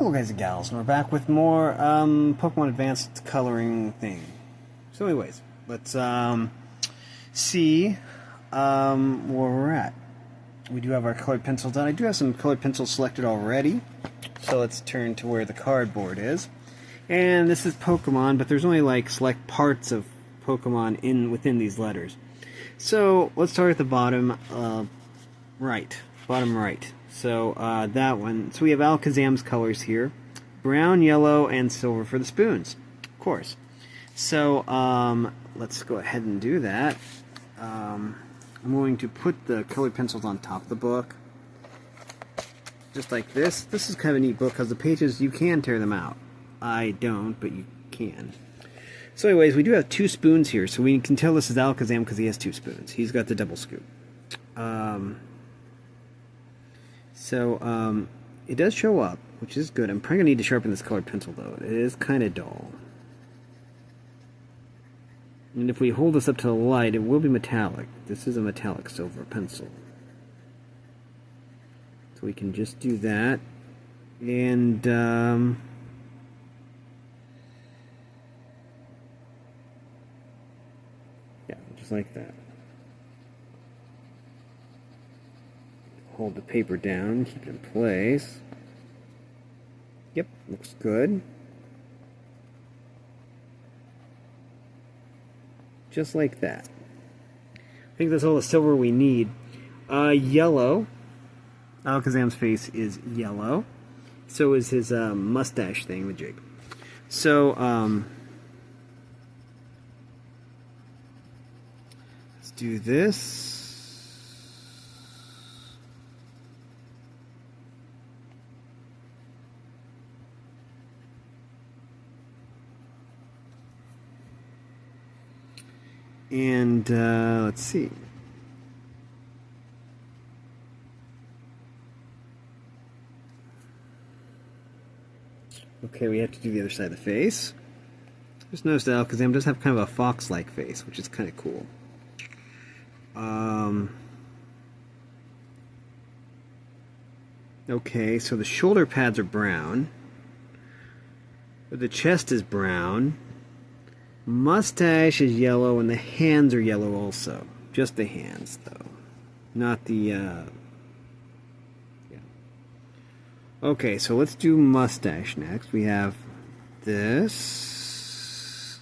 Hello guys and gals, and we're back with more Pokemon Advanced coloring thing. So anyways, let's see where we're at. We do have our colored pencils done. I do have some colored pencils selected already. So let's turn to where the cardboard is. And this is Pokemon, but there's only like select parts of Pokemon within these letters. So let's start at the bottom right. Bottom right. So that one. So we have Alakazam's colors here. Brown, yellow, and silver for the spoons. Of course. So let's go ahead and do that. I'm going to put the colored pencils on top of the book. Just like this. This is kind of a neat book because the pages, you can tear them out. I don't, but you can. So anyways, we do have two spoons here. So we can tell this is Alakazam because he has two spoons. He's got the double scoop. It does show up, which is good. I'm probably going to need to sharpen this colored pencil, though. It is kind of dull. And if we hold this up to the light, it will be metallic. This is a metallic silver pencil. So we can just do that. And, yeah, just like that. Hold the paper down, keep it in place. Yep, looks good. Just like that. I think that's all the silver we need. Yellow. Alakazam's face is yellow. So is his mustache thing with Jake. So, let's do this. And let's see. Okay, we have to do the other side of the face. Just noticed that Alakazam does have kind of a fox-like face, which is kind of cool. Okay, so the shoulder pads are brown. The chest is brown. Mustache is yellow, and the hands are yellow also. Just the hands, though. Not the, yeah. Okay, so let's do mustache next. We have this.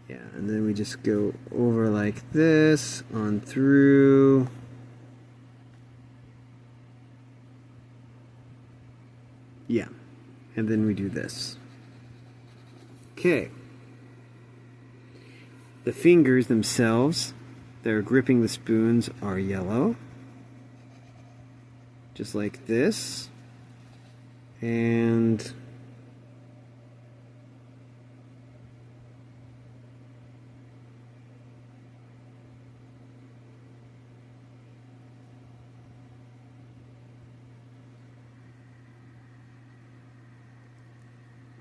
Yeah, and then we just go over like this, on through. Yeah, and then we do this. Okay. The fingers themselves, they're gripping the spoons, are yellow. Just like this. And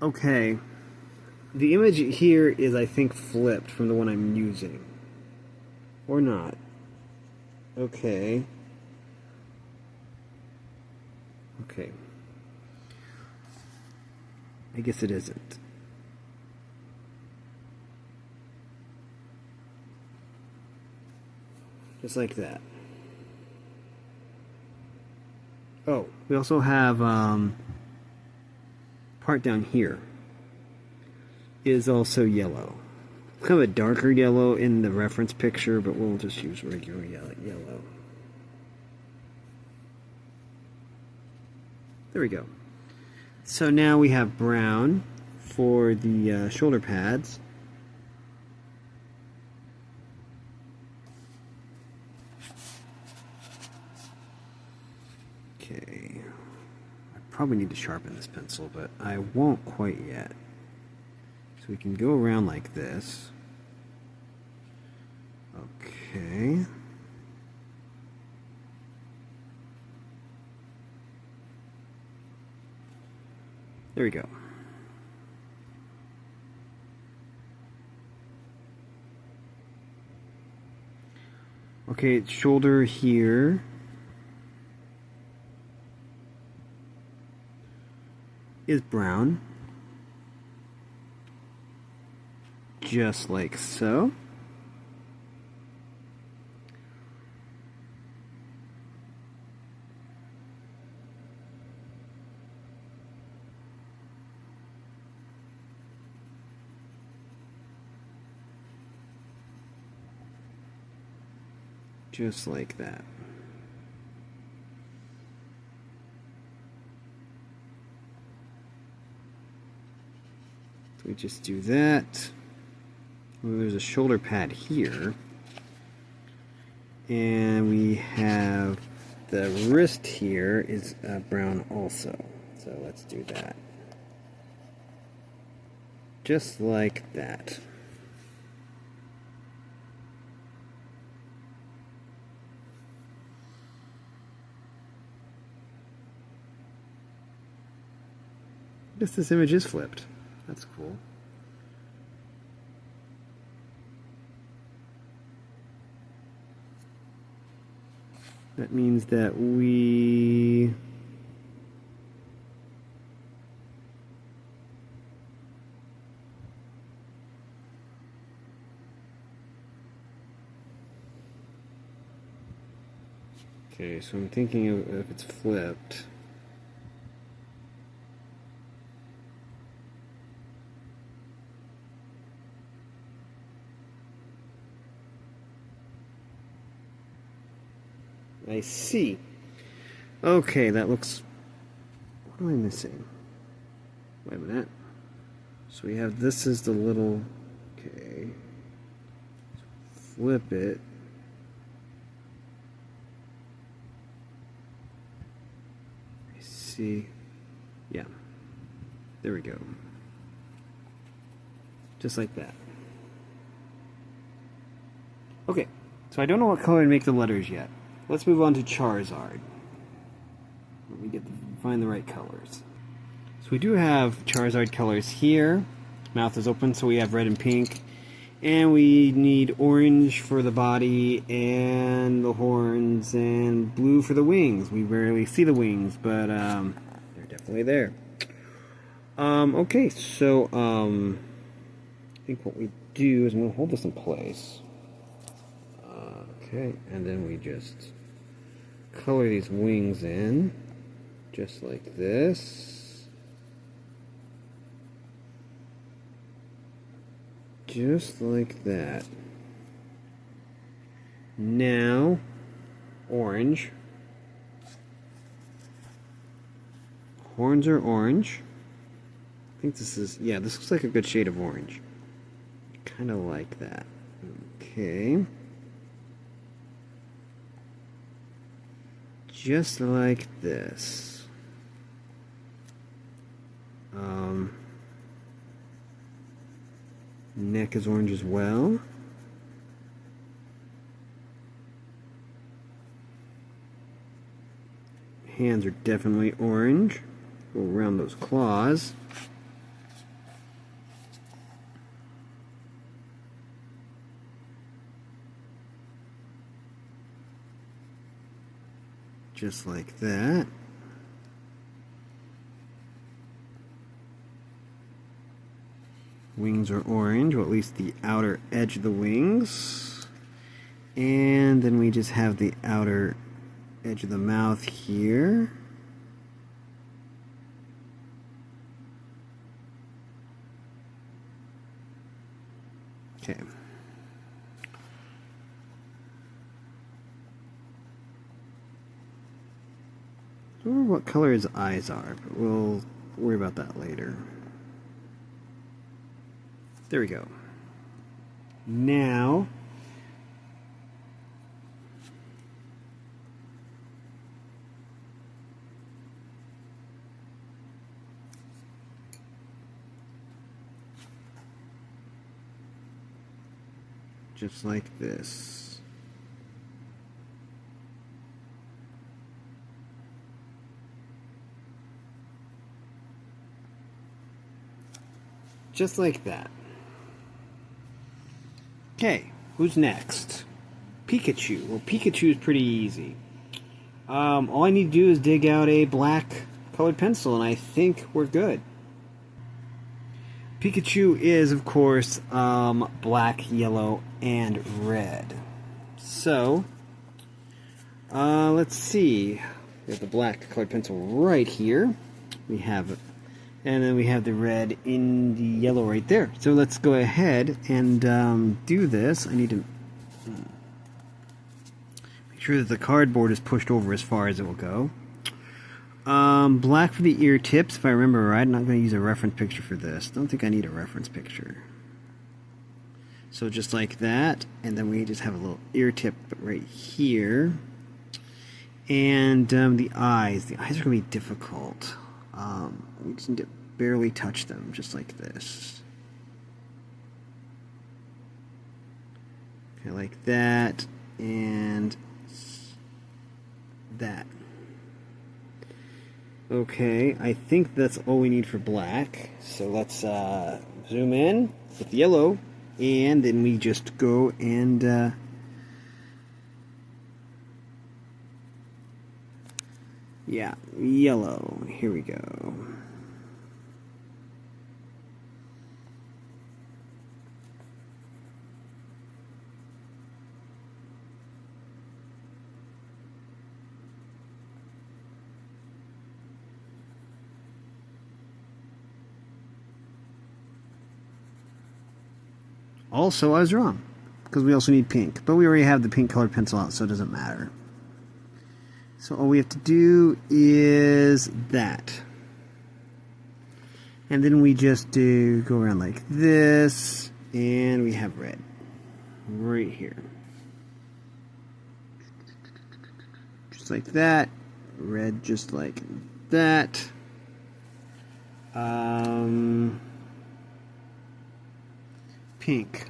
okay. The image here is, I think, flipped from the one I'm using. Or not. Okay. Okay. I guess it isn't. Just like that. Oh, we also have part down here is also yellow. Kind of a darker yellow in the reference picture, but we'll just use regular yellow. There we go. So now we have brown for the shoulder pads. Okay. I probably need to sharpen this pencil, but I won't quite yet. So we can go around like this. Okay. There we go. Okay, shoulder here. is brown. Just like so. Just like that. So we just do that. Well, there's a shoulder pad here. And we have the wrist here is brown also. So let's do that. Just like that. I guess this image is flipped. That's cool. That means that we... Okay, so I'm thinking of if it's flipped. I see. Okay, that looks... What am I missing? Wait a minute. So we have this is the little... Okay. Flip it. I see. Yeah. There we go. Just like that. Okay, so I don't know what color to make the letters yet. Let's move on to Charizard. Let me find the right colors. So we do have Charizard colors here. Mouth is open, so we have red and pink. And we need orange for the body and the horns and blue for the wings. We rarely see the wings, but they're definitely there. Okay, so I think what we do is I'm going to hold this in place. Okay, and then we just color these wings in, just like this. Just like that. Now, orange. Horns are orange. I think this is, yeah, this looks like a good shade of orange. Kind of like that. Okay. Just like this. Neck is orange as well. Hands are definitely orange. Go around those claws. Just like that. Wings are orange, or at least the outer edge of the wings. And then we just have the outer edge of the mouth here. Okay. I don't remember what color his eyes are, but we'll worry about that later. There we go. Now, just like this. Just like that. Okay, who's next? Pikachu. Well, Pikachu is pretty easy. All I need to do is dig out a black colored pencil, and I think we're good. Pikachu is, of course, black, yellow, and red. So, let's see. We have the black colored pencil right here. We have it. And then we have the red in the yellow right there. So let's go ahead and do this. I need to make sure that the cardboard is pushed over as far as it will go. Black for the ear tips, if I remember right. I'm not going to use a reference picture for this. Don't think I need a reference picture. So just like that, and then we just have a little ear tip right here. And the eyes are going to be difficult. We just need to barely touch them, just like this. Okay, like that, and that. Okay, I think that's all we need for black. So let's zoom in with yellow, and then we just go and yeah, yellow. Here we go. Also, I was wrong, because we also need pink, but we already have the pink colored pencil out, so it doesn't matter. So all we have to do is that. And then we just go around like this, and we have red right here. Just like that. Red just like that. Pink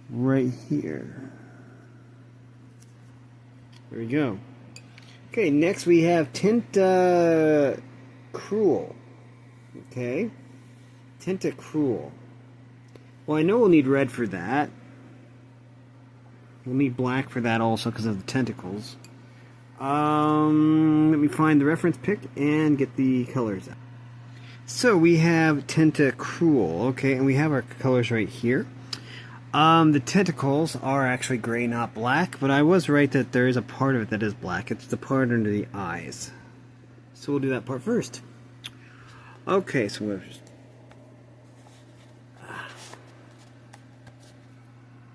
right here. There we go. Okay, next we have Tenta Cruel. Okay, Tenta Cruel. Well, I know we'll need red for that. We'll need black for that also because of the tentacles. Let me find the reference pick and get the colors out. So we have Tenta Cruel, okay, and we have our colors right here. The tentacles are actually gray, not black, but I was right that there is a part of it that is black. It's the part under the eyes. So we'll do that part first. Okay, so we'll just... How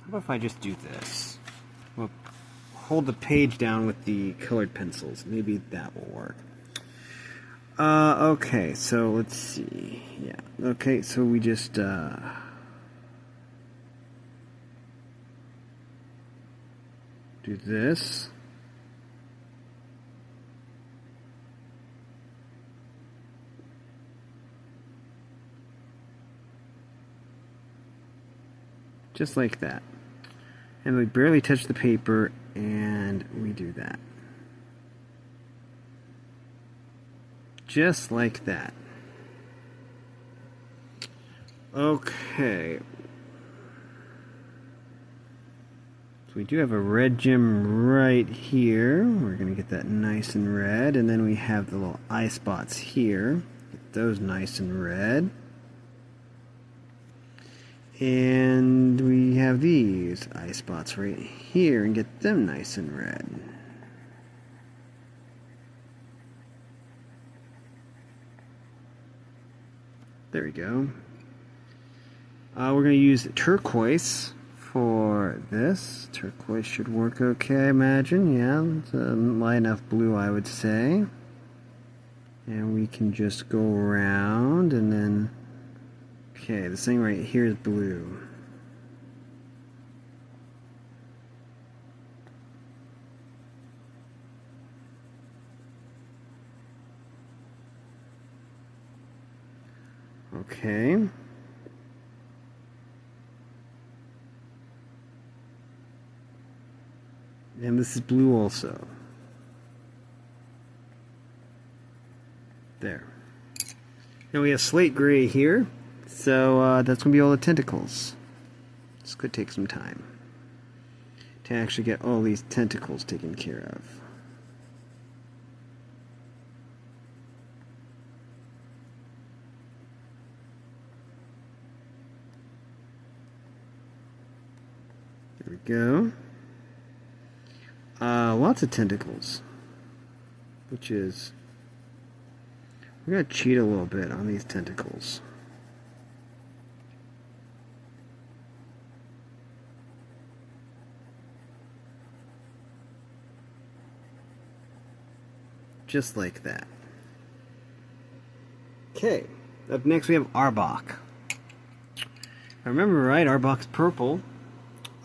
about if I just do this? We'll hold the page down with the colored pencils. Maybe that will work. Okay, so let's see. Yeah, okay, so we just, do this. Just like that. And we barely touch the paper, and we do that. Just like that. Okay. So we do have a red gem right here. We're going to get that nice and red. And then we have the little eye spots here. Get those nice and red. And we have these eye spots right here and get them nice and red. There we go. We're going to use turquoise for this. Turquoise should work okay, I imagine. Yeah, it's a light enough blue, I would say. And we can just go around and then... Okay, this thing right here is blue. Okay. And this is blue also. There. Now we have slate gray here. So that's going to be all the tentacles. This could take some time to actually get all these tentacles taken care of. we go. Lots of tentacles, which is, we're going to cheat a little bit on these tentacles. Just like that. Okay, up next we have Arbok. If I remember right, Arbok's purple.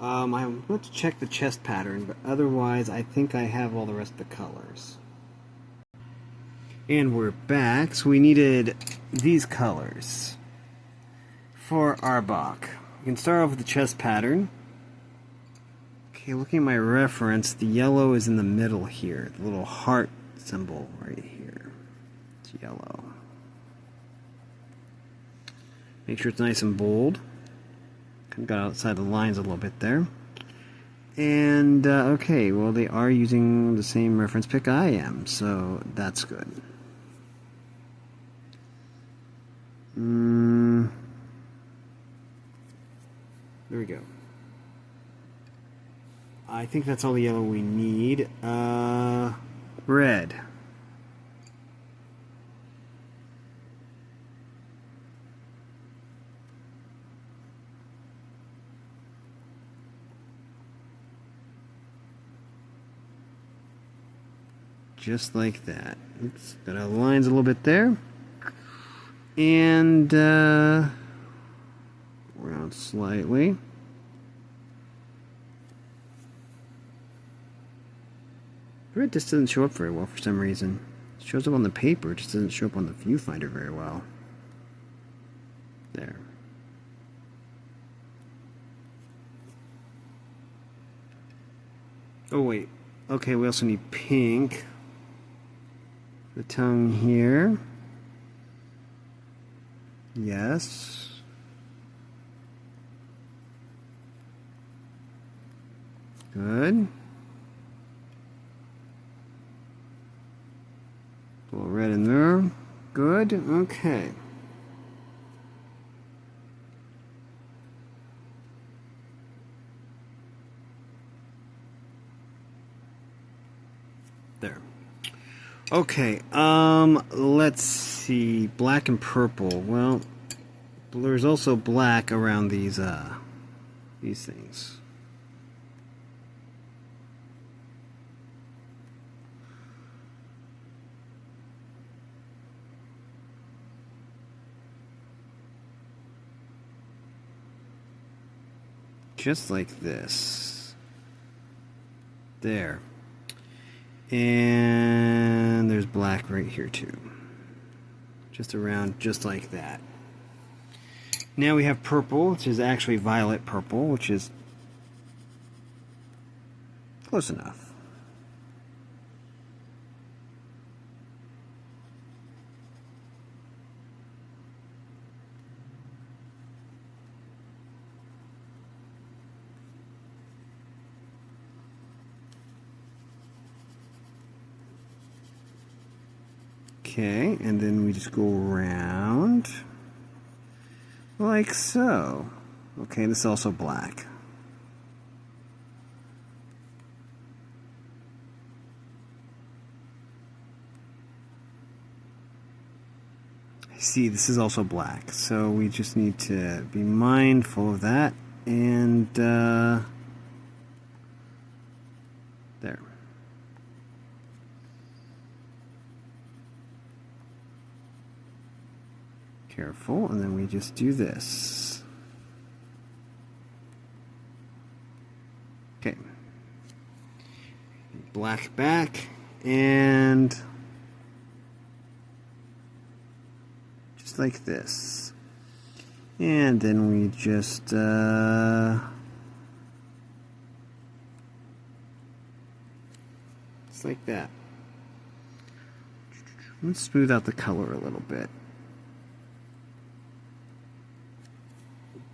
I'm going to check the chest pattern, but otherwise I think I have all the rest of the colors. And we're back, so we needed these colors for Arbok. You can start off with the chest pattern. Okay, looking at my reference, the yellow is in the middle here, the little heart symbol right here. It's yellow. Make sure it's nice and bold. Got outside the lines a little bit there. And, okay, well, they are using the same reference pick I am, so that's good. There we go. I think that's all the yellow we need. Red. Just like that. Oops, got our lines a little bit there. And round slightly. Red just doesn't show up very well for some reason. It shows up on the paper, it just doesn't show up on the viewfinder very well. There. Oh wait. Okay, we also need pink. The tongue here. Yes. Good. A little red in there. Good. Okay. There. Okay, let's see. Black and purple. Well, there's also black around these things. Just like this. There. And there's black right here too. Just around, just like that. Now we have purple, which is actually violet purple, which is close enough. Okay, and then we just go around like so. Okay, this is also black. See, this is also black, so we just need to be mindful of that, and there. Careful, and then we just do this. Okay. Black back, and just like this. And then we just like that. Let's smooth out the color a little bit.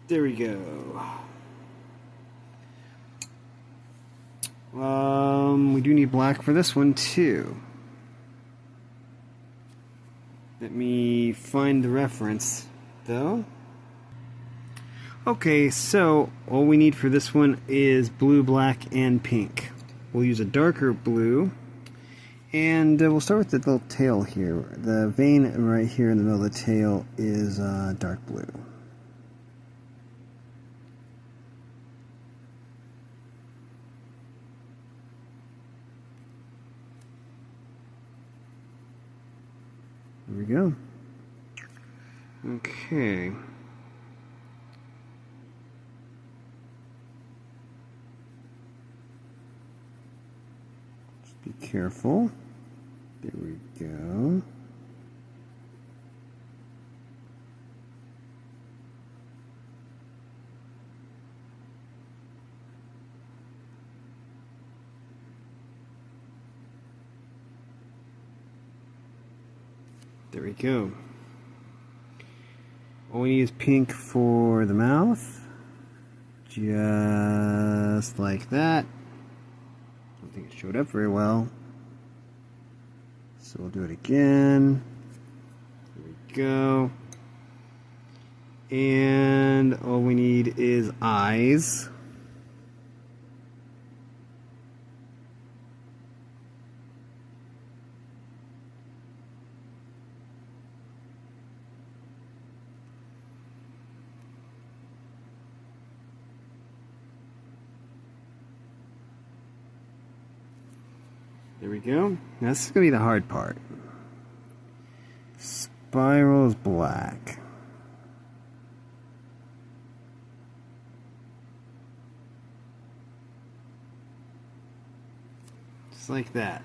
There we go. We do need black for this one too. Let me find the reference though. Okay, so all we need for this one is blue, black, and pink. We'll use a darker blue, and we'll start with the little tail here. The vein right here in the middle of the tail is dark blue. There we go. Okay. Just be careful. There we go. There we go. All we need is pink for the mouth. Just like that. I don't think it showed up very well. So we'll do it again. There we go. And all we need is eyes. There we go. Now this is going to be the hard part. Spiral is black. Just like that.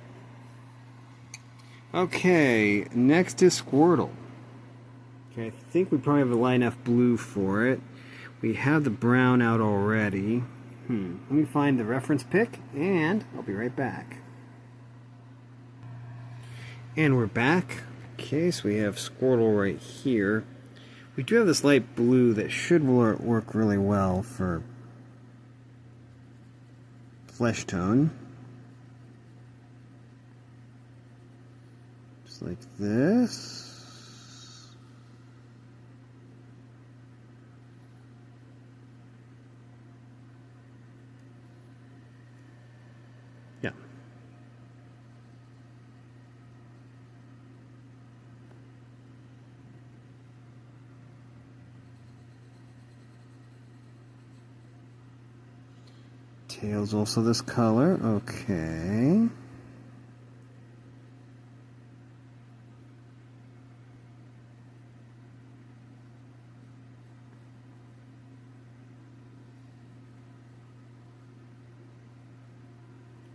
Okay, next is Squirtle. Okay, I think we probably have a light enough blue for it. We have the brown out already. Let me find the reference pick, and I'll be right back. And we're back. Okay, so we have Squirtle right here. We do have this light blue that should work really well for flesh tone. Just like this. Yeah. Tail's also this color. Okay.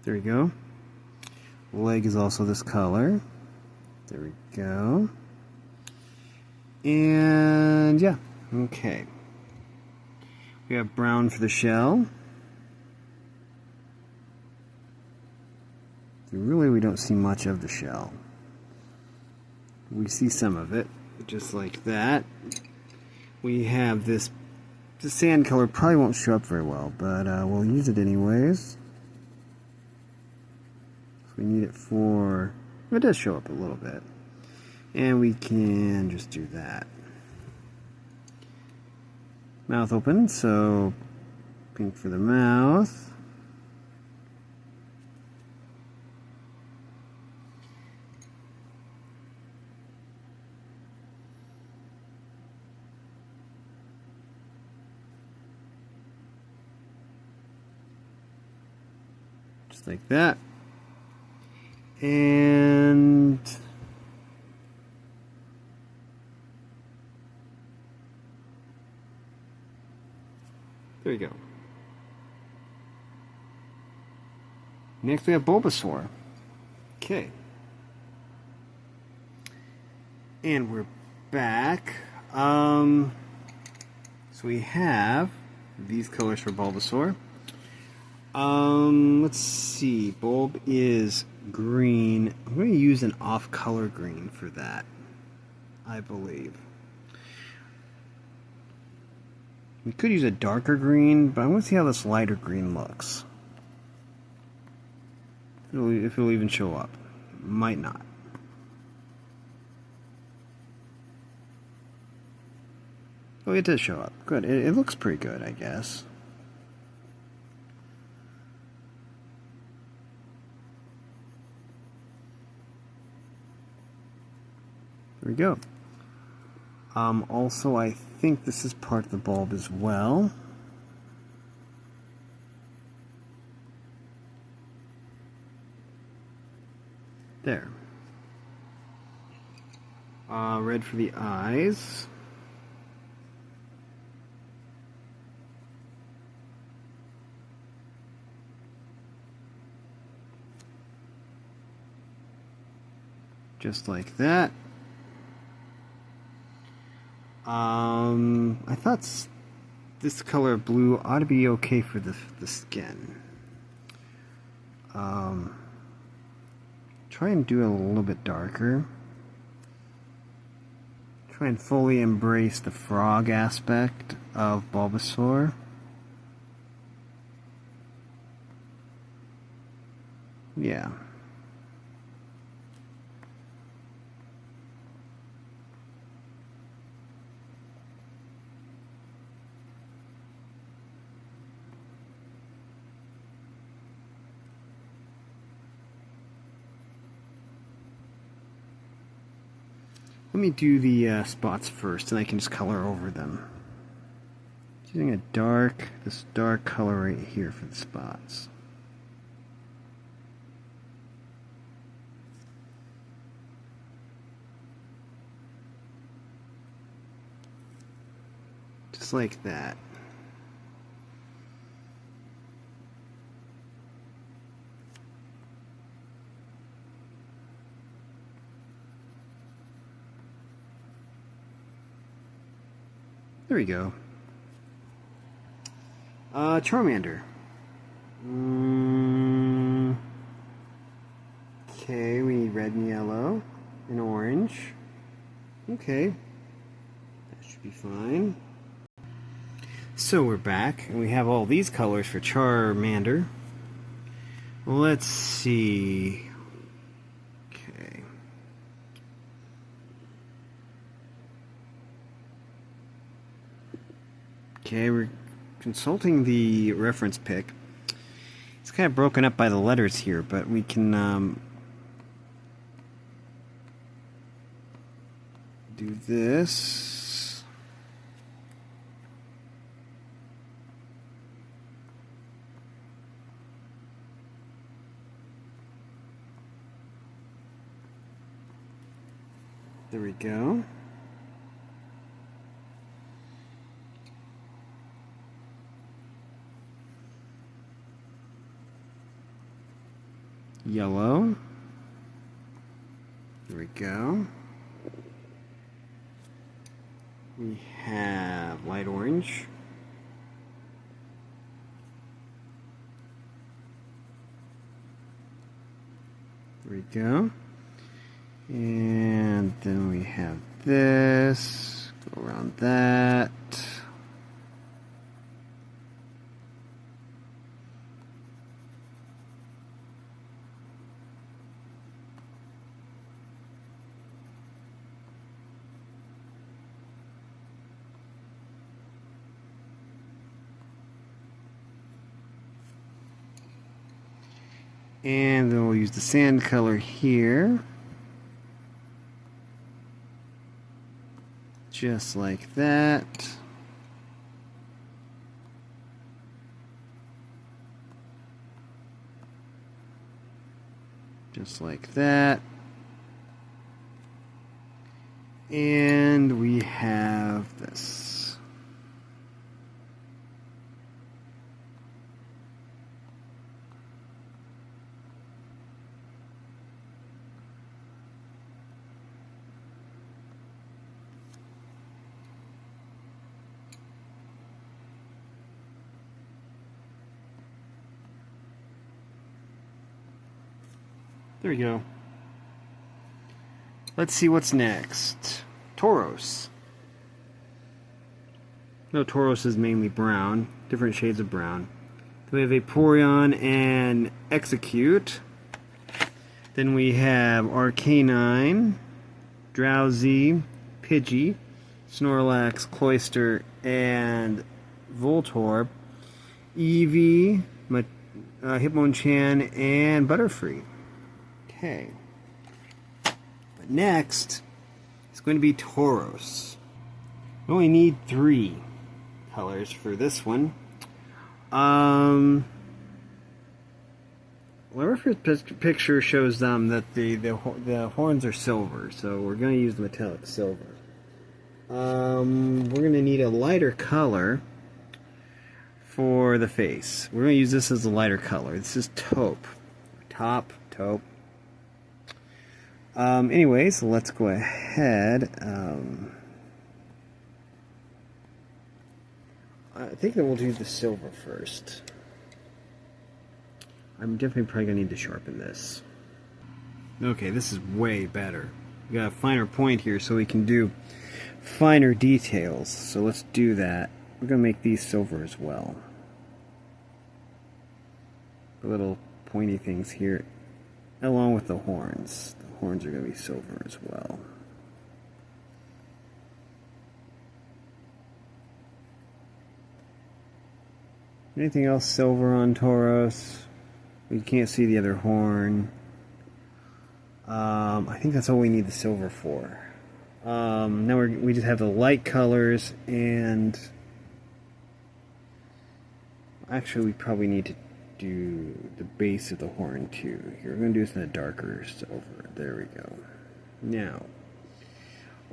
There we go. Leg is also this color. There we go. And yeah, okay. We have brown for the shell. Really, we don't see much of the shell. We see some of it, just like that. We have this, the sand color probably won't show up very well, but we'll use it anyways. So we need it for, it does show up a little bit. And we can just do that. Mouth open, so pink for the mouth. Just like that. And there you go. Next we have Bulbasaur. Okay. And we're back. So we have these colors for Bulbasaur. Let's see. Bulb is green. I'm going to use an off-color green for that, I believe. We could use a darker green, but I want to see how this lighter green looks. If it'll even show up. Might not. Oh, it does show up. Good. It looks pretty good, I guess. There we go. Also, I think this is part of the bulb as well. There. Red for the eyes. Just like that. I thought this color of blue ought to be okay for the skin. Try and do it a little bit darker. Try and fully embrace the frog aspect of Bulbasaur. Yeah. Let me do the spots first, and I can just color over them. Using this dark color right here for the spots. Just like that. There we go. Charmander. Okay, we need red and yellow and orange. Okay, that should be fine. So we're back, and we have all these colors for Charmander. Let's see. Okay. Okay, we're consulting the reference pick. It's kind of broken up by the letters here, but we can do this. There we go. Yellow. There we go. We have light orange. There we go. And then we have this. Go around that. And then we'll use the sand color here. Just like that. Just like that. And we have this. There we go. Let's see what's next. Tauros. No, Tauros is mainly brown. Different shades of brown. Then we have Vaporeon and Execute. Then we have Arcanine, Drowsy, Pidgey, Snorlax, Cloyster, and Voltorb, Eevee, Hitmonchan, and Butterfree. Okay. But next, it's going to be Tauros. We only need 3 colors for this one. Whoever's picture shows them that the horns are silver, so we're going to use the metallic silver. We're going to need a lighter color for the face. We're going to use this as a lighter color. This is taupe. Taupe. Anyways, let's go ahead. I think that we'll do the silver first. I'm definitely probably going to need to sharpen this. Okay, this is way better. We got a finer point here so we can do finer details. So let's do that. We're going to make these silver as well. The little pointy things here, along with the horns. The horns are going to be silver as well. Anything else silver on Tauros? We can't see the other horn. I think that's all we need the silver for. Now we just have the light colors, and actually we probably need to do the base of the horn too. Here, we're going to do this in a darker silver. There we go. Now,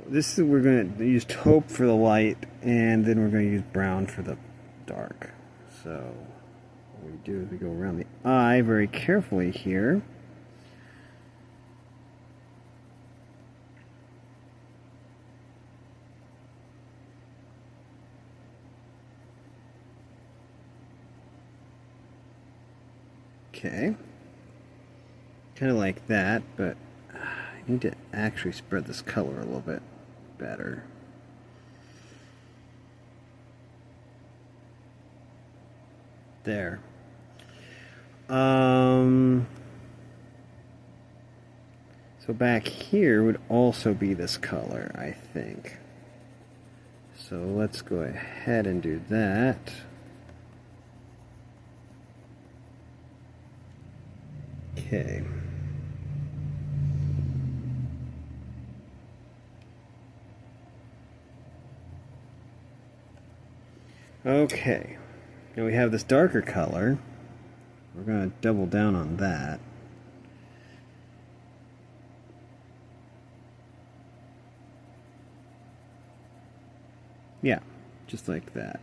this is we're going to use taupe for the light, and then we're going to use brown for the dark. So what we do is we go around the eye very carefully here. Okay, kind of like that, but I need to actually spread this color a little bit better. There. So back here would also be this color, I think. So let's go ahead and do that. Okay. Okay. Now we have this darker color. We're going to double down on that. Yeah, just like that.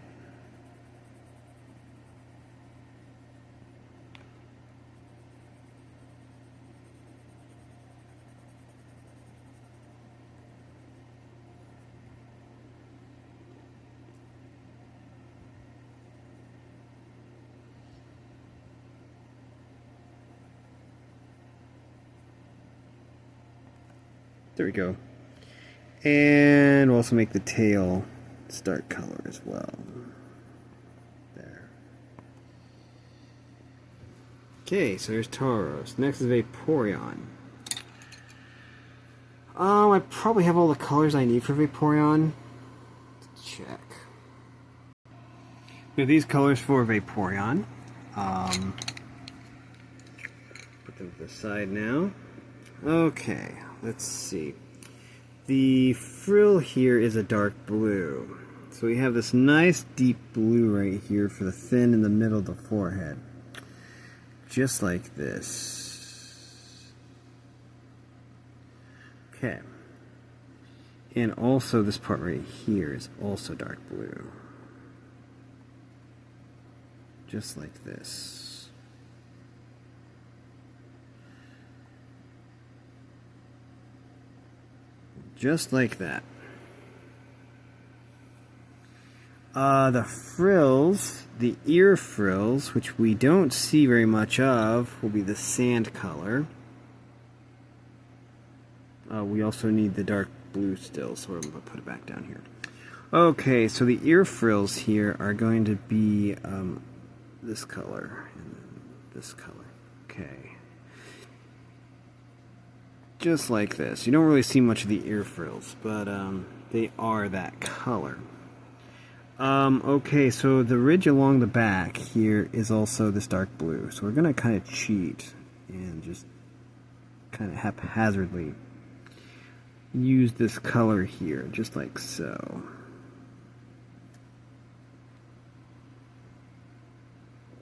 There we go. And we'll also make the tail dark color as well. There. Okay, so there's Tauros. Next is Vaporeon. I probably have all the colors I need for Vaporeon. Let's check. We have these colors for Vaporeon. Put them to the side now. Okay, let's see. The frill here is a dark blue. So we have this nice deep blue right here for the fin in the middle of the forehead. Just like this. Okay. And also this part right here is also dark blue. Just like this. Just like that. The frills, the ear frills, which we don't see very much of, will be the sand color. We also need the dark blue still, so I'm going to put it back down here. Okay, so the ear frills here are going to be this color and this color. Okay. Just like this. You don't really see much of the ear frills, but they are that color. Okay, so the ridge along the back here is also this dark blue. So we're going to kind of cheat and just kind of haphazardly use this color here, just like so.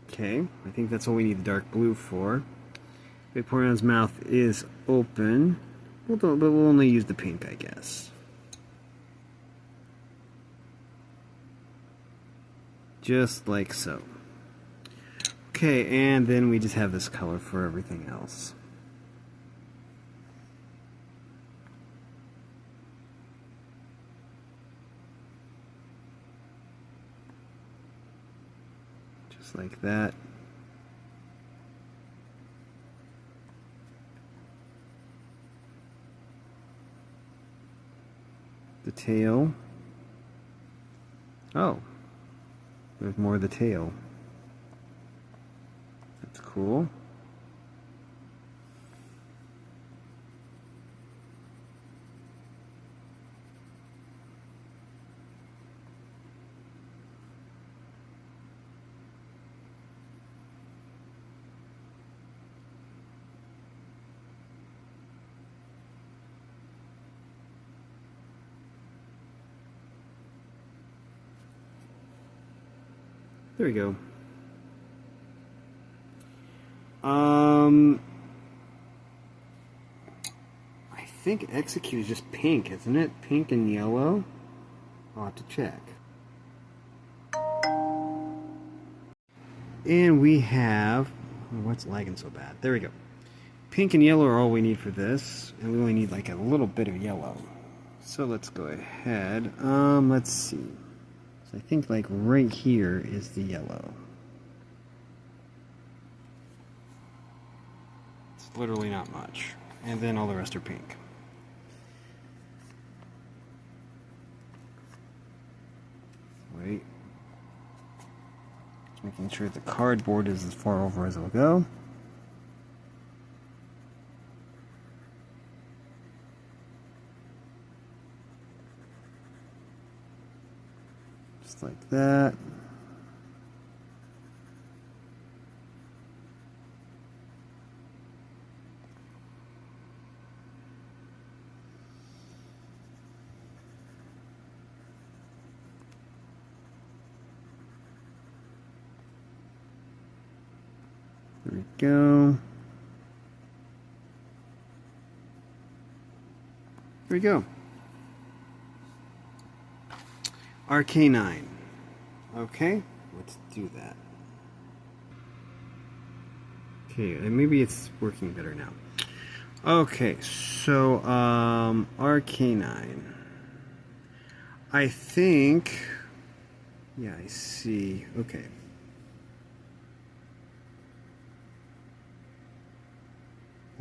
Okay, I think that's all we need the dark blue for. Big portion of his mouth is open, but we'll only use the pink, I guess. Just like so. Okay, and then we just have this color for everything else. Just like that. The tail. Oh, there's more of the tail. That's cool. There we go. I think execute is just pink, isn't it? Pink and yellow. I'll have to check. And we have, what's lagging so bad? There we go. Pink and yellow are all we need for this, and we only need like a little bit of yellow. So let's go ahead. Let's see. So I think like right here is the yellow. It's literally not much. And then all the rest are pink. Wait. Just making sure the cardboard is as far over as it'll go. Just like that. There we go. There we go. RK9. Okay, let's do that. Okay, and maybe it's working better now. Okay, so RK9. I think, yeah, I see. Okay.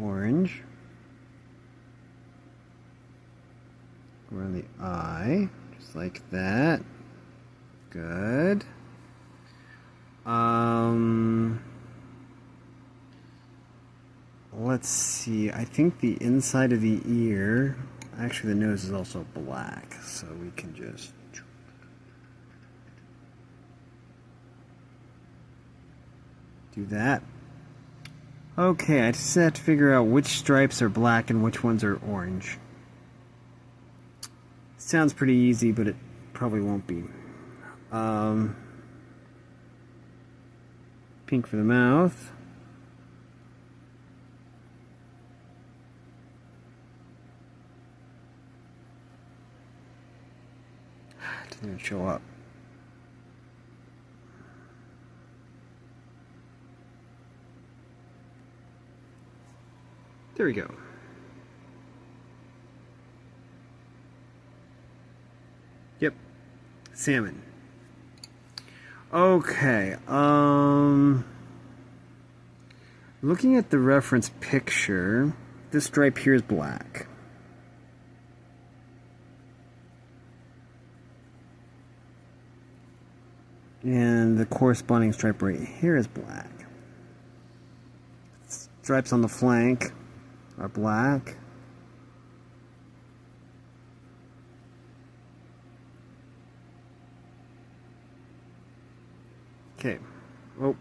Orange. Around the eye, just like that. Good. Let's see. I think the inside of the ear, actually the nose is also black, so we can just do that. Okay, I just have to figure out which stripes are black and which ones are orange. Sounds pretty easy, but it probably won't be. Pink for the mouth. It didn't show up. There we go. Yep. Salmon. Okay. Looking at the reference picture, this stripe here is black. And the corresponding stripe right here is black. Stripes on the flank are black. Okay. Oh.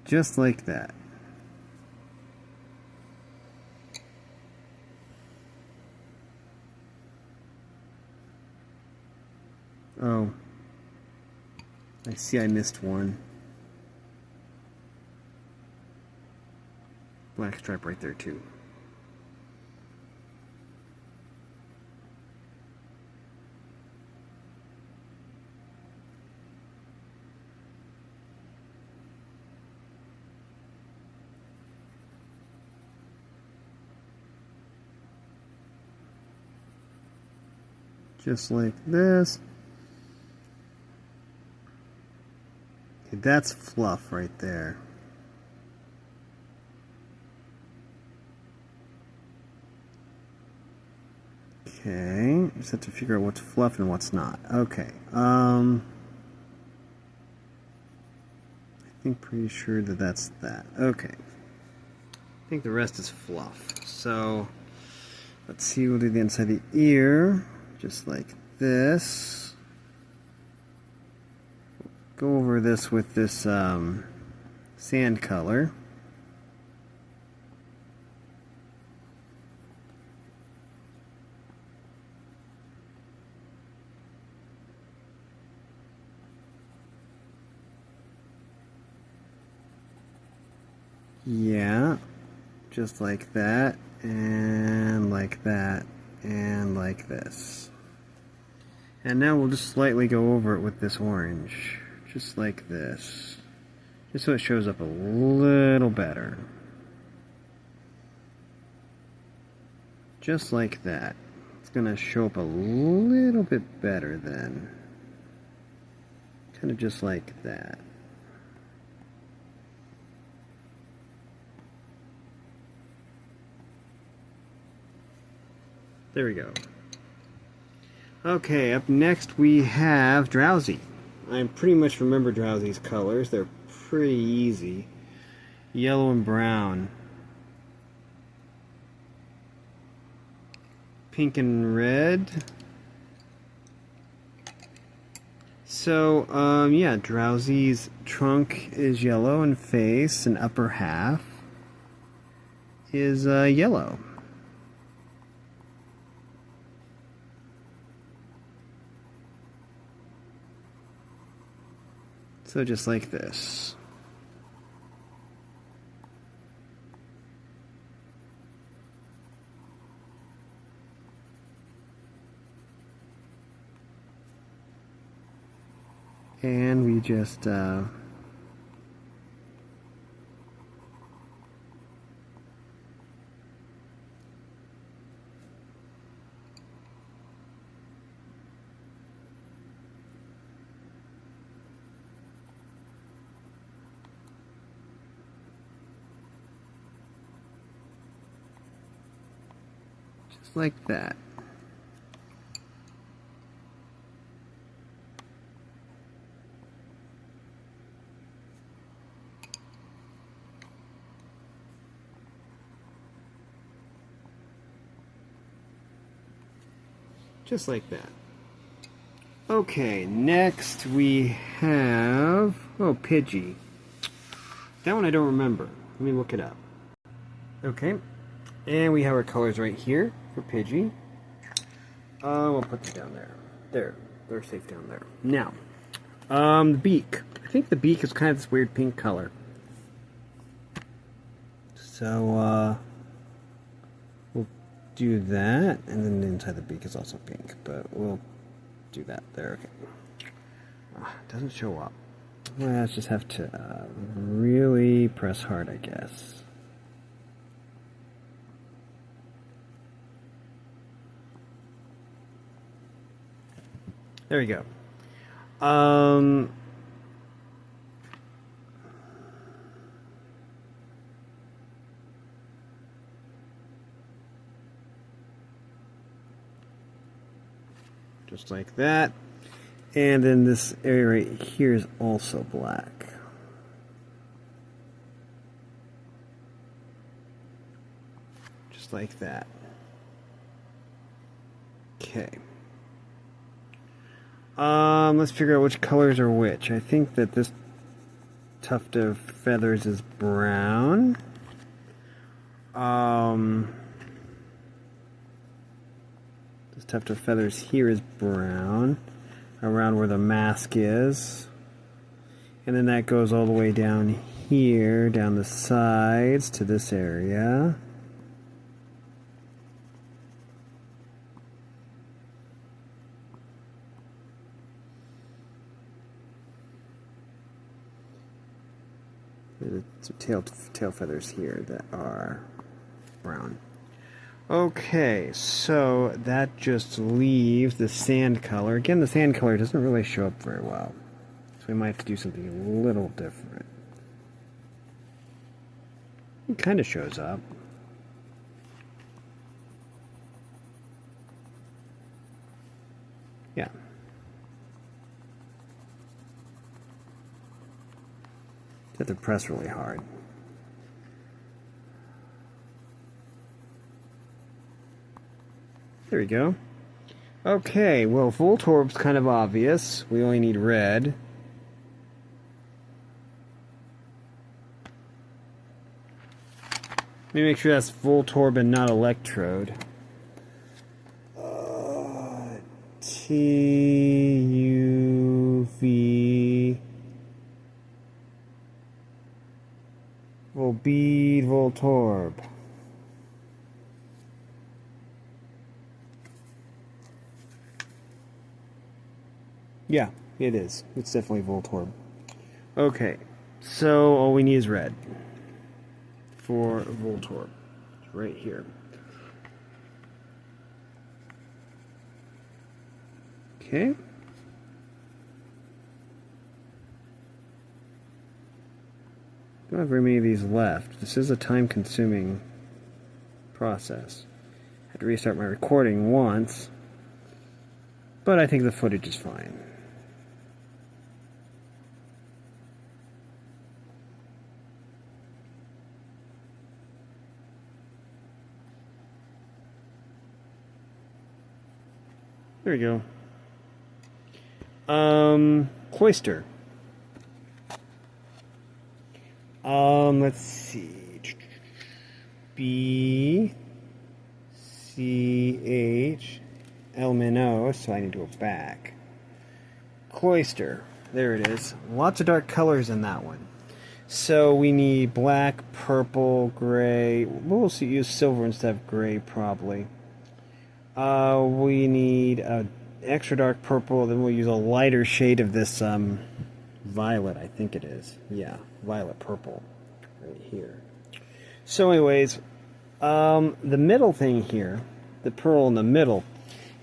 Just like that. Oh. I see I missed one. Black stripe right there too. Just like this. Okay, that's fluff right there. Okay, just have to figure out what's fluff and what's not. Okay, I think pretty sure that that's that. Okay, I think the rest is fluff. So let's see, we'll do the inside of the ear, just like this. Go over this with this sand color. Yeah, just like that, and like that, and like this. And now we'll just slightly go over it with this orange, just like this, just so it shows up a little better. Just like that. It's gonna show up a little bit better then. Kind of just like that. There we go. Okay, up next we have Drowsy. I pretty much remember Drowsy's colors. They're pretty easy. Yellow and brown. Pink and red. So, yeah, Drowsy's trunk is yellow and face and upper half is yellow. So just like this. And we just like that. Just like that. Okay, next we have, oh, Pidgey. That one I don't remember. Let me look it up. Okay, and we have our colors right here for Pidgey. We'll put them down there. There, they're safe down there. Now, the beak. I think the beak is kind of this weird pink color. So, we'll do that, and then the inside the beak is also pink, but we'll do that there. Okay. It doesn't show up. Well, I just have to really press hard, I guess. There we go. Just like that. And then this area right here is also black. just like that. Okay. Let's figure out which colors are which. I think that this tuft of feathers is brown. This tuft of feathers here is brown, around where the mask is. And then that goes all the way down here, down the sides to this area. There's some tail feathers here that are brown. Okay, so that just leaves the sand color. Again, the sand color doesn't really show up very well. So we might have to do something a little different. It kind of shows up. Yeah. You have to press really hard. There we go. Okay, well, Voltorb's kind of obvious. We only need red. Let me make sure that's Voltorb and not Electrode. T-U-V... Volbeat Voltorb. Yeah, it is. It's definitely Voltorb. Okay, so all we need is red for Voltorb. It's right here. Okay. Don't have very many of these left. This is a time-consuming process. I had to restart my recording once, but I think the footage is fine. There we go. Cloister. Let's see. B C H L-M-N-O, so I need to go back. Cloister. There it is. Lots of dark colors in that one. So we need black, purple, gray. We'll use silver instead of gray, probably. We need an extra dark purple, then we'll use a lighter shade of this violet, I think it is. Yeah, violet purple right here. So anyways, the middle thing here, the pearl in the middle,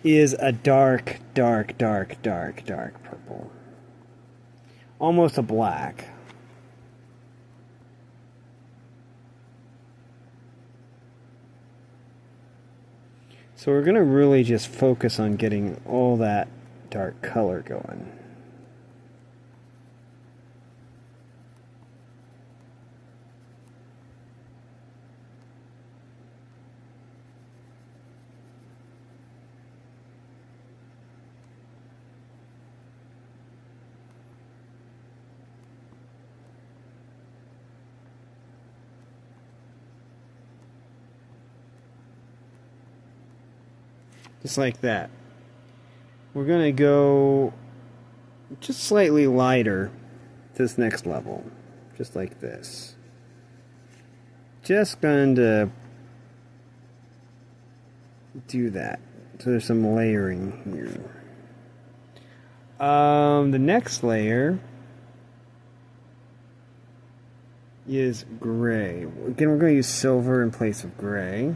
is a dark purple. Almost a black. So we're going to really just focus on getting all that dark color going. Just like that. We're going to go just slightly lighter to this next level. Just like this. Just going to do that. So there's some layering here. The next layer is gray. Again, we're going to use silver in place of gray.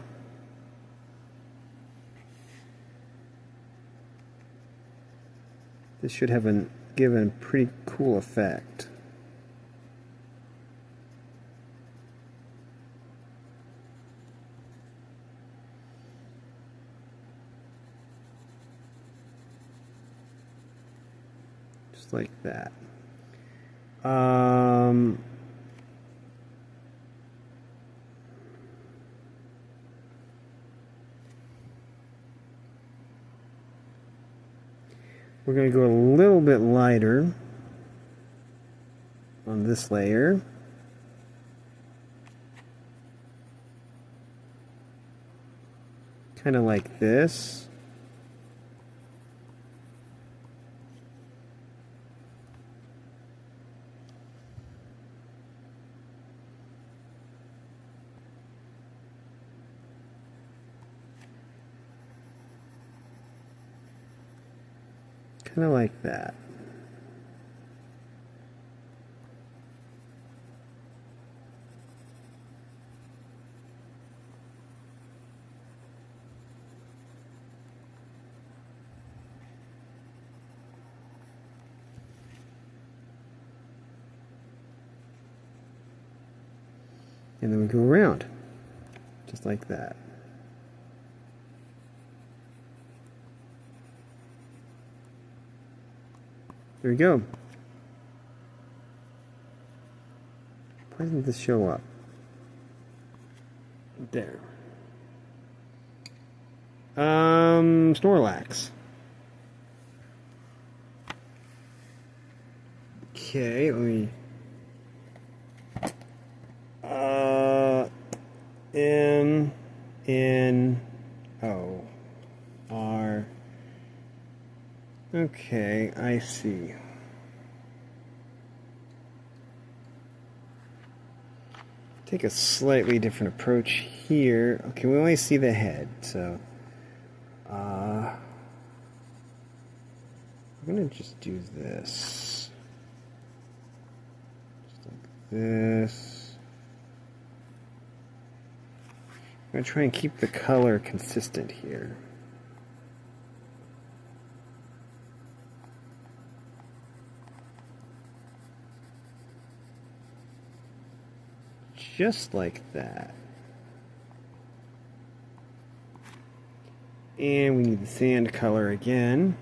This should have given a pretty cool effect. Just like that. We're going to go a little bit lighter on this layer. Kind of like this. Kind of like that. And then we go around, just like that. There we go. Why doesn't this show up? There. Snorlax. Okay, let me... M-N-O-R. Okay, I see. Take a slightly different approach here. Okay, we only see the head, so I'm gonna just do this. Just like this. I'm gonna try and keep the color consistent here. Just like that. And we need the sand color again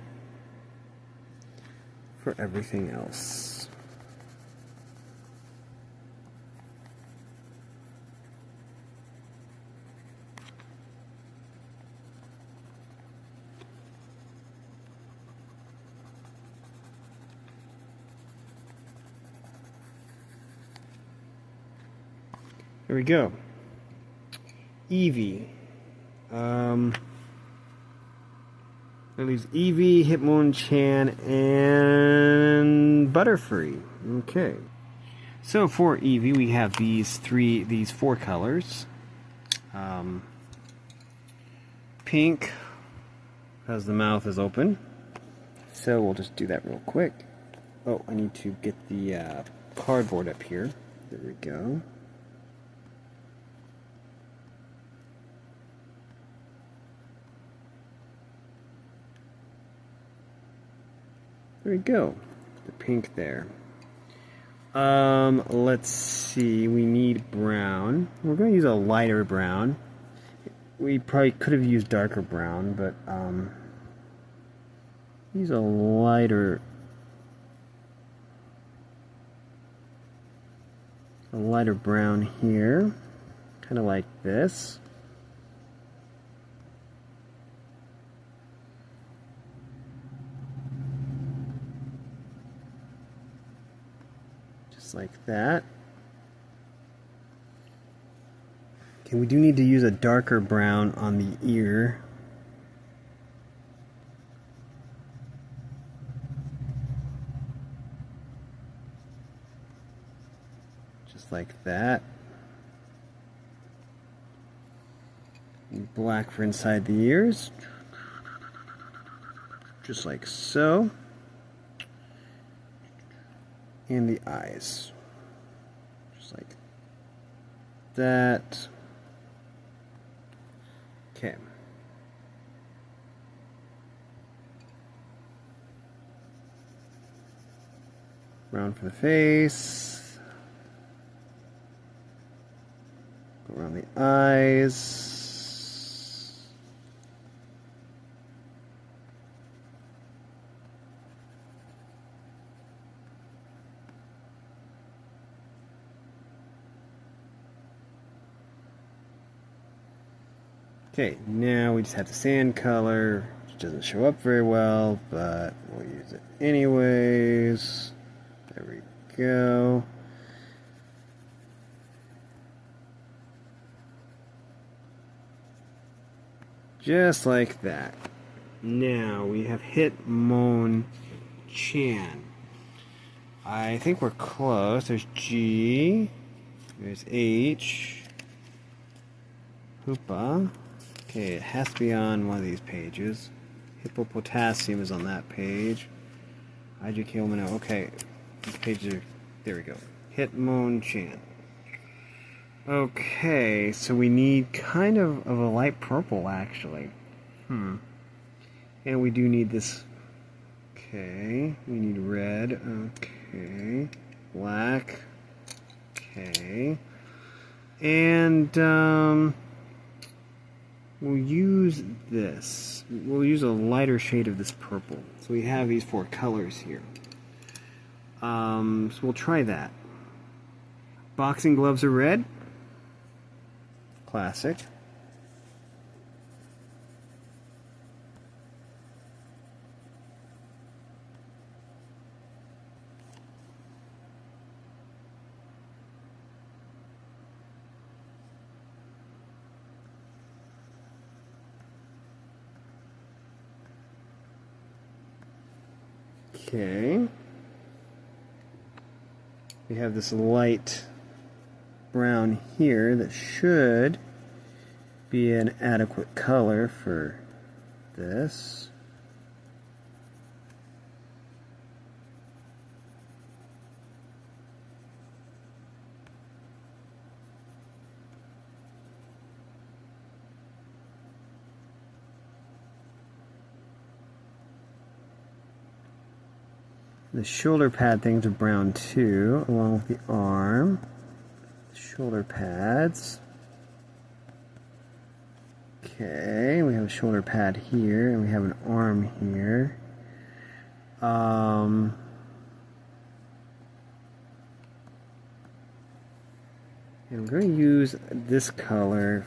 for everything else. There we go. Eevee. That leaves Eevee, Hitmonchan, and Butterfree. Okay. So for Eevee, we have these four colors. Pink, because the mouth is open. So we'll just do that real quick. Oh, I need to get the cardboard up here. There we go. There we go, the pink there. Let's see, we need brown. We're going to use a lighter brown. We probably could have used darker brown, but use a lighter brown here, kind of like this. Like that. Okay, we do need to use a darker brown on the ear. Just like that. And black for inside the ears. Just like so. And the eyes, just like that. Okay. Brown for the face. Go around the eyes. Okay, now we just have the sand color, doesn't show up very well, but we'll use it anyways. There we go. Just like that. Now we have Hitmonchan. I think we're close. There's G. There's H. Hoopa. Okay, it has to be on one of these pages. Hippopotassium is on that page. Hydrochelmino. Okay, these pages are. There we go. Hitmonchan. Okay, so we need kind of a light purple, actually. And we do need this. Okay, we need red. Okay, black. Okay, and we'll use this. We'll use a lighter shade of this purple. So we have these 4 colors here. So we'll try that. Boxing gloves are red. Classic. Okay. We have this light brown here that should be an adequate color for this. The shoulder pad things are brown too, along with the arm. Shoulder pads. Okay, we have a shoulder pad here, and we have an arm here. And I'm going to use this color.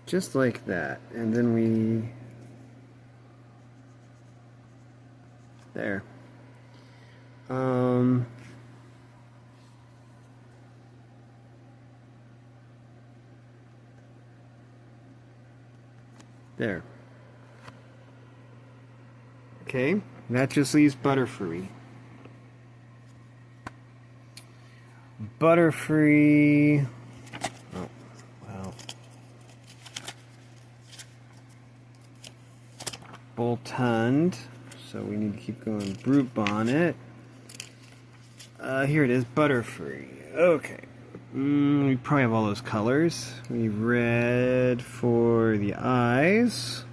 Just like that, and then we, there. There. Okay, that just leaves Butterfree. Butterfree. Oh, well. Boltund. So we need to keep going. Brute Bonnet. Here it is, Butterfree. Okay. We probably have all those colors. We have red for the eyes.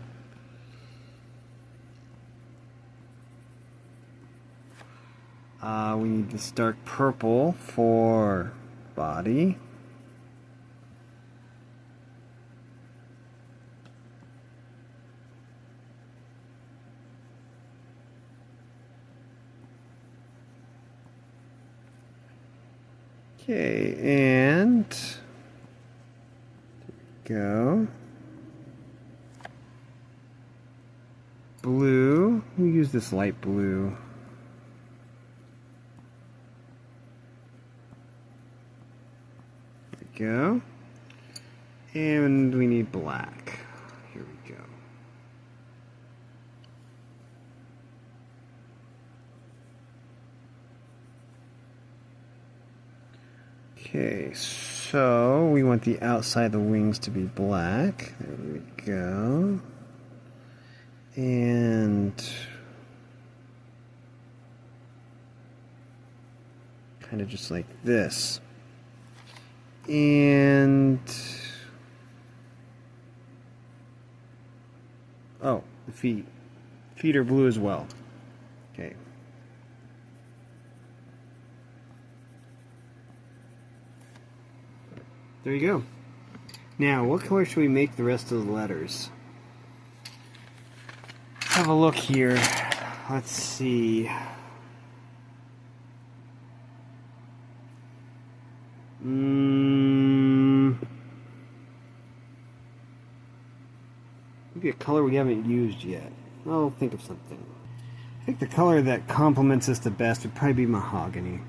We need this dark purple for body. Okay, and there we go. Blue. We'll use this light blue. There we go. And we need black. Here we go. Okay, so we want the outside of the wings to be black. There we go. And kind of just like this. And oh, the feet. Feet are blue as well. Okay. There you go. Now, what color should we make the rest of the letters? Let's have a look here. Let's see. Maybe a color we haven't used yet. I'll think of something. I think the color that complements us the best would probably be mahogany.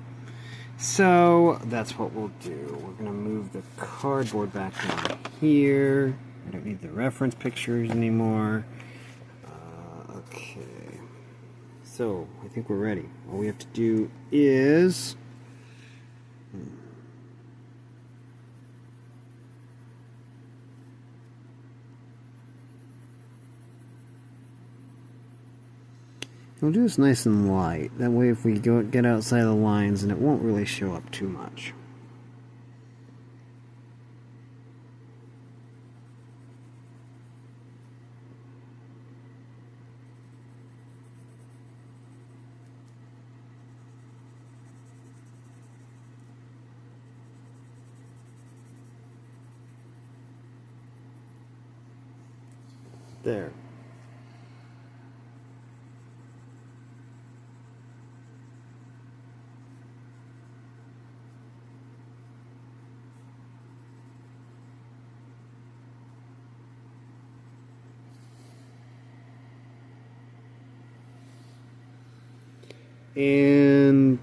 So that's what we'll do. We're going to move the cardboard back down here. I don't need the reference pictures anymore. Okay. So I think we're ready. All we have to do is... We'll do this nice and light. That way if we get outside the lines, then it won't really show up too much. There. And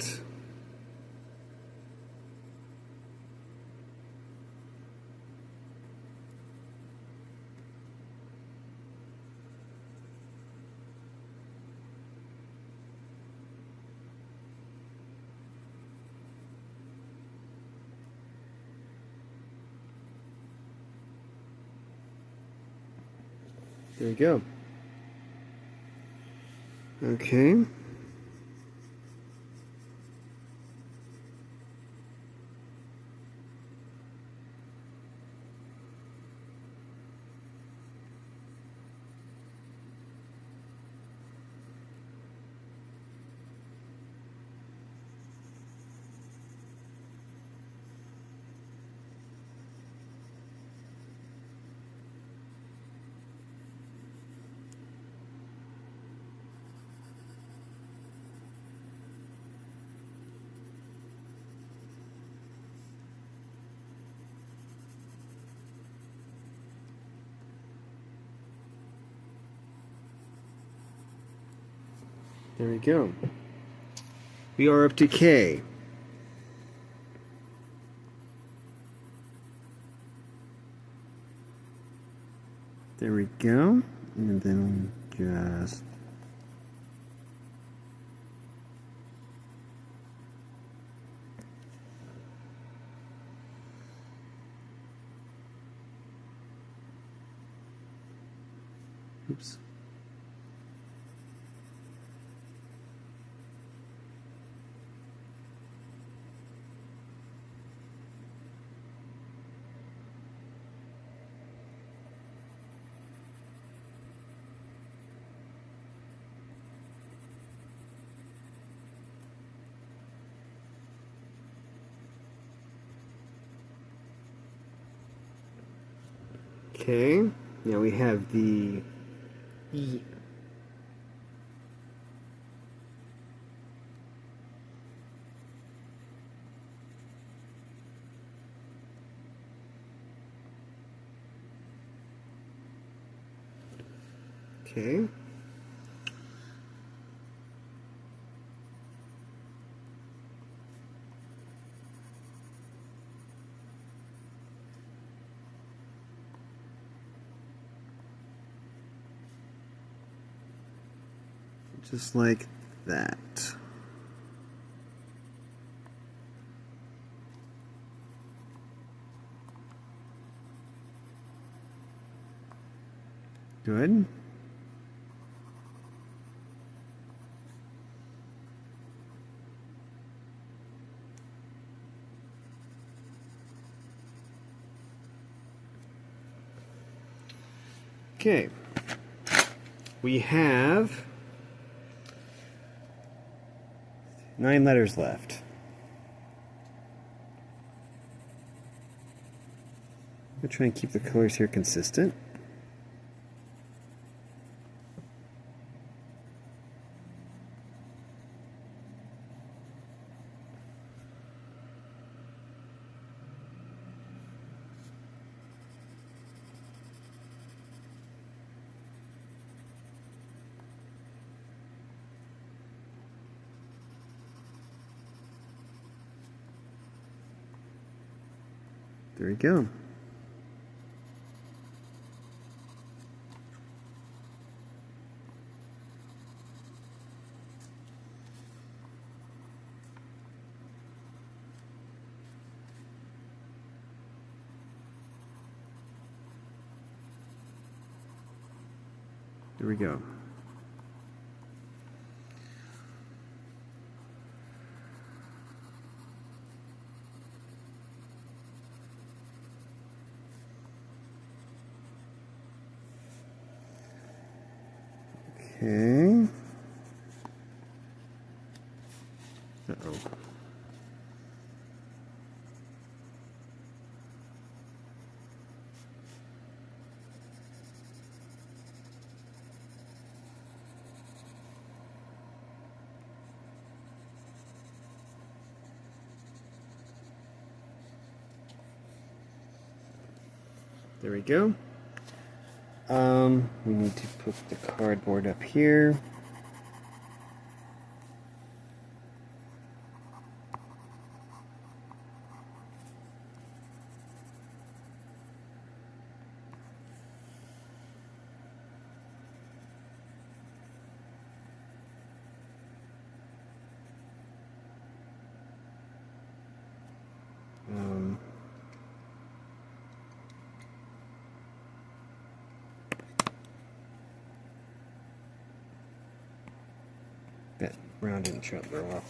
there you go. Okay. There we go. We are up to K. There we go. And then just... Oops. Okay, now we have the E. Okay. Just like that. Good. Okay. We have 9 letters left. I'm trying to keep the colors here consistent. There we go. There we go. Okay. Uh-oh. There we go. We need to put the cardboard up here. That round didn't show up very well.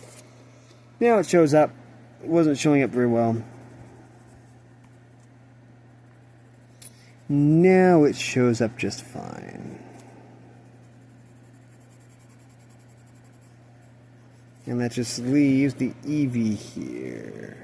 Now it shows up. It wasn't showing up very well. Now it shows up just fine. And that just leaves the Eevee here.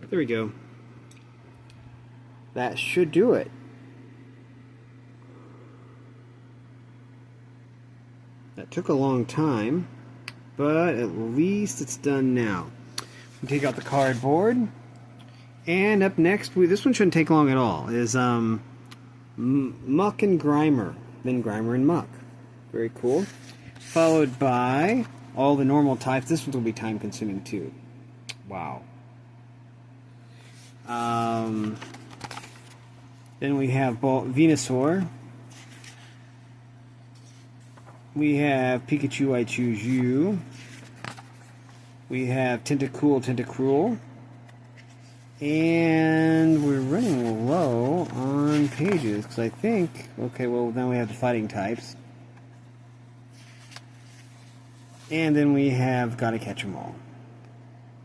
There we go. That should do it. That took a long time, but at least it's done now. We take out the cardboard, and up next, this one shouldn't take long at all, is Muck and Grimer. Then Grimer and Muck. Very cool. Followed by all the normal types. This one will be time consuming too. Wow. Then we have Venusaur. We have Pikachu, I Choose You. We have Tentacruel. And we're running low on pages, because I think, okay, well, now we have the fighting types. And then we have Gotta Catch 'Em All.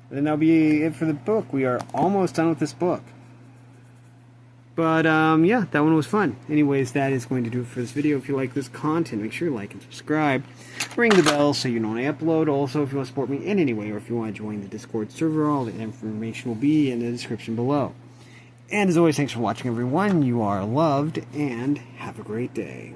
And that'll be it for the book. We are almost done with this book. But, yeah, that one was fun. Anyways, that is going to do it for this video. If you like this content, make sure you like and subscribe. Ring the bell so you know when I upload. Also, if you want to support me in any way, or if you want to join the Discord server, all the information will be in the description below. And as always, thanks for watching, everyone. You are loved, and have a great day.